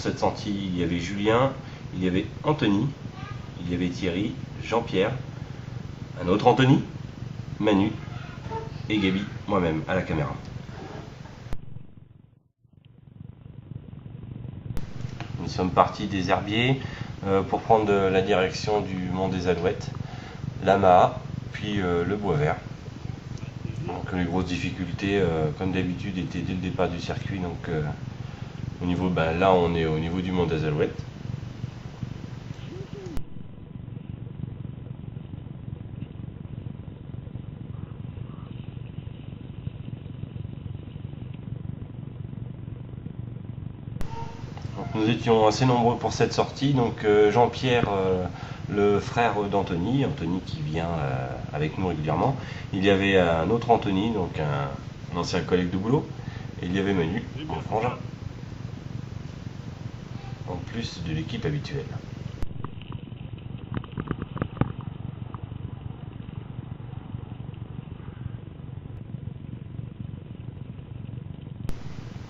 cette sortie, il y avait Julien, il y avait Anthony, il y avait Thierry, Jean-Pierre, un autre Anthony, Manu et Gaby, moi-même à la caméra. Nous sommes partis des Herbiers pour prendre la direction du Mont des Alouettes, l'Amaha, puis le Bois Vert. Donc les grosses difficultés, comme d'habitude, étaient dès le départ du circuit. Donc au niveau, là on est au niveau du Mont des Alouettes. Donc, nous étions assez nombreux pour cette sortie. Donc Jean-Pierre, le frère d'Anthony, Anthony qui vient avec nous régulièrement. Il y avait un autre Anthony, donc un ancien collègue de boulot. Et il y avait Manu, mon frangin. En plus de l'équipe habituelle.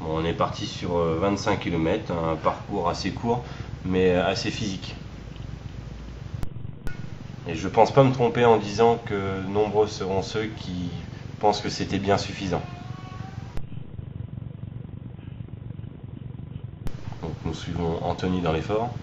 Bon, on est parti sur 25 km, un parcours assez court mais assez physique. Et je pense pas me tromper en disant que nombreux seront ceux qui pensent que c'était bien suffisant. Donc nous suivons Anthony dans l'effort.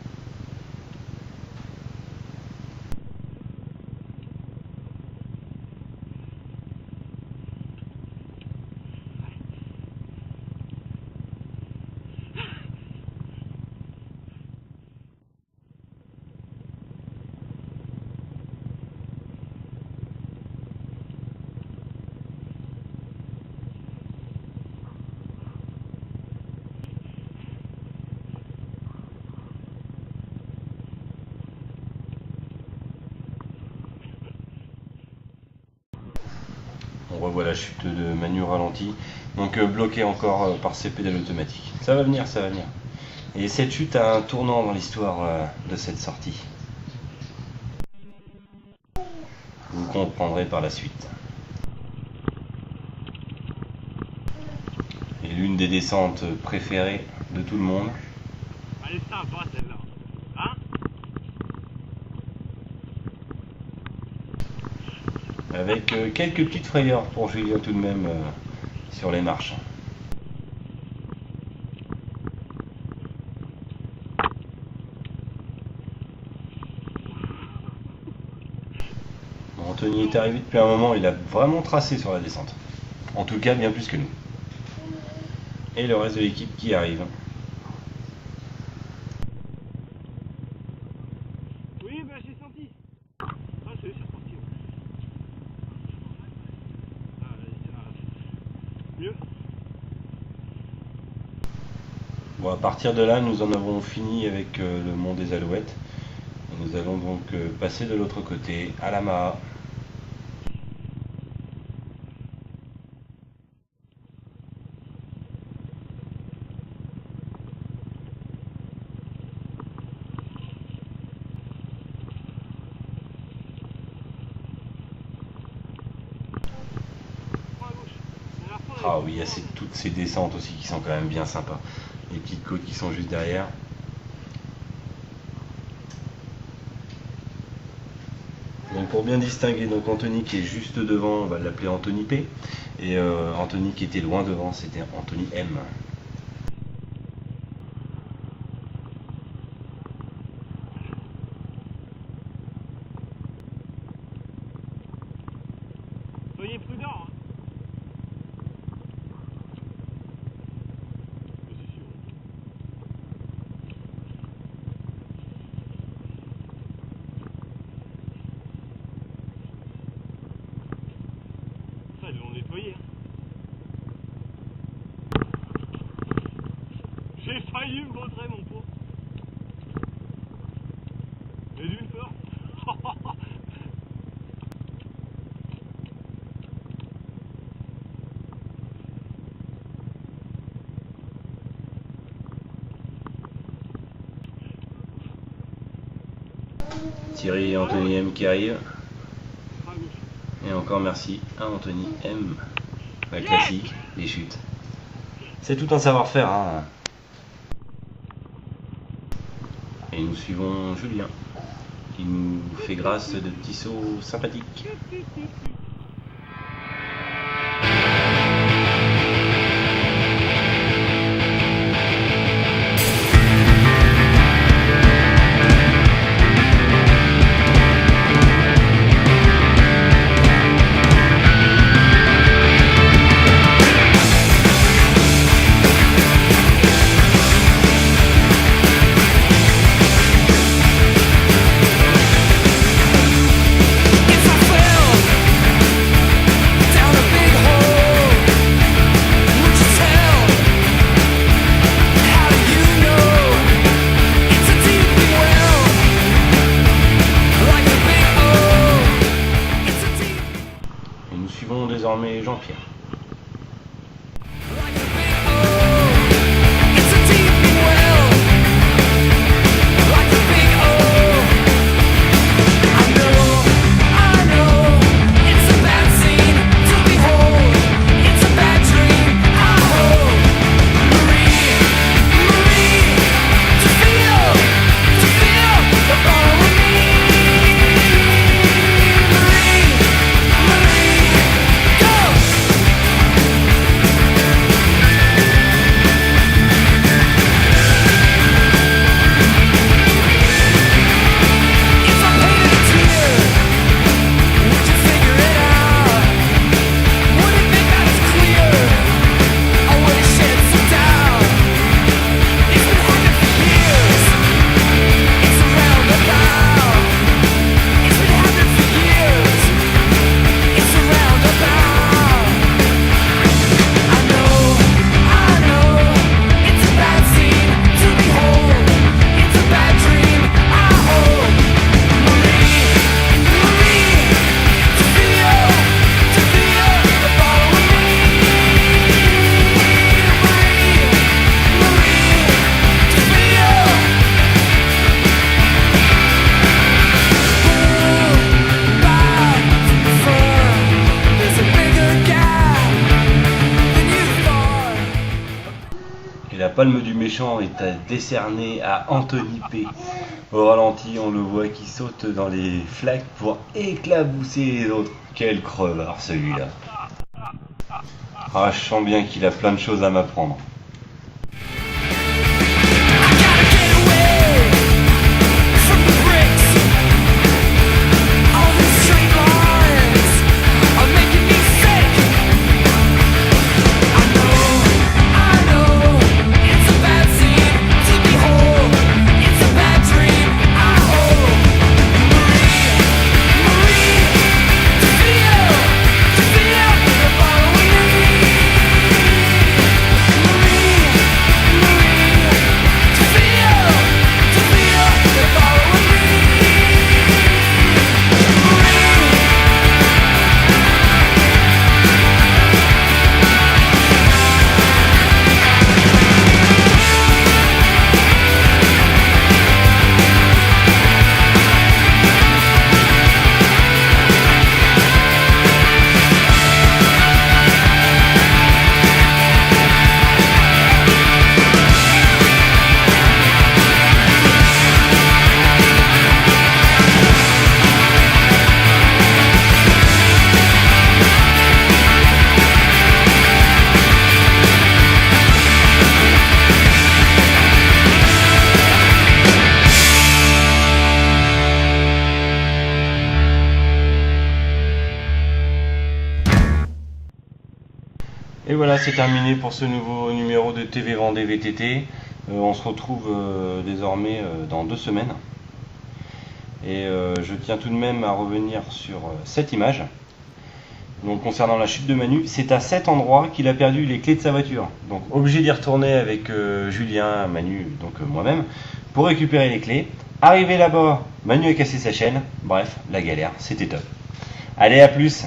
On revoit la chute de Manu ralenti, donc bloqué encore par ses pédales automatiques. Ça va venir, ça va venir. Et cette chute a un tournant dans l'histoire de cette sortie. Vous comprendrez par la suite. Et l'une des descentes préférées de tout le monde. Elle est sympa celle-là. Hein? Avec quelques petites frayeurs pour Julien tout de même sur les marches. Bon, Anthony est arrivé depuis un moment, il a vraiment tracé sur la descente. En tout cas bien plus que nous. Et le reste de l'équipe qui arrive. Oui, bah j'ai senti. Ah, c'est sorti. Mieux. Bon, à partir de là, nous en avons fini avec le Mont des Alouettes. Et nous allons donc passer de l'autre côté, à l'Amaha. Ah oui, il y a toutes ces descentes aussi qui sont quand même bien sympas. Les petites côtes qui sont juste derrière. Donc pour bien distinguer donc Anthony qui est juste devant, on va l'appeler Anthony P. Et Anthony qui était loin devant, c'était Anthony M. Soyez prudents. Hein. Ça, ils l'ont nettoyé. Hein. J'ai failli me vautrer mon pot. Mais d'une peur. Thierry et Anthony M qui arrivent. Et encore merci à Anthony M. La classique, les chutes. C'est tout un savoir-faire, hein. Et nous suivons Julien, qui nous fait grâce de petits sauts sympathiques. Désormais Jean-Pierre. La palme du méchant est à décerner à Anthony P. Au ralenti, on le voit qui saute dans les flaques pour éclabousser les autres. Quel crevard celui-là. Ah, je sens bien qu'il a plein de choses à m'apprendre. Et voilà, c'est terminé pour ce nouveau numéro de TV Vendée VTT. On se retrouve désormais dans 2 semaines. Et je tiens tout de même à revenir sur cette image. Donc concernant la chute de Manu, c'est à cet endroit qu'il a perdu les clés de sa voiture. Donc obligé d'y retourner avec Julien, Manu, donc moi-même, pour récupérer les clés. Arrivé là-bas, Manu a cassé sa chaîne. Bref, la galère, c'était top. Allez, à plus!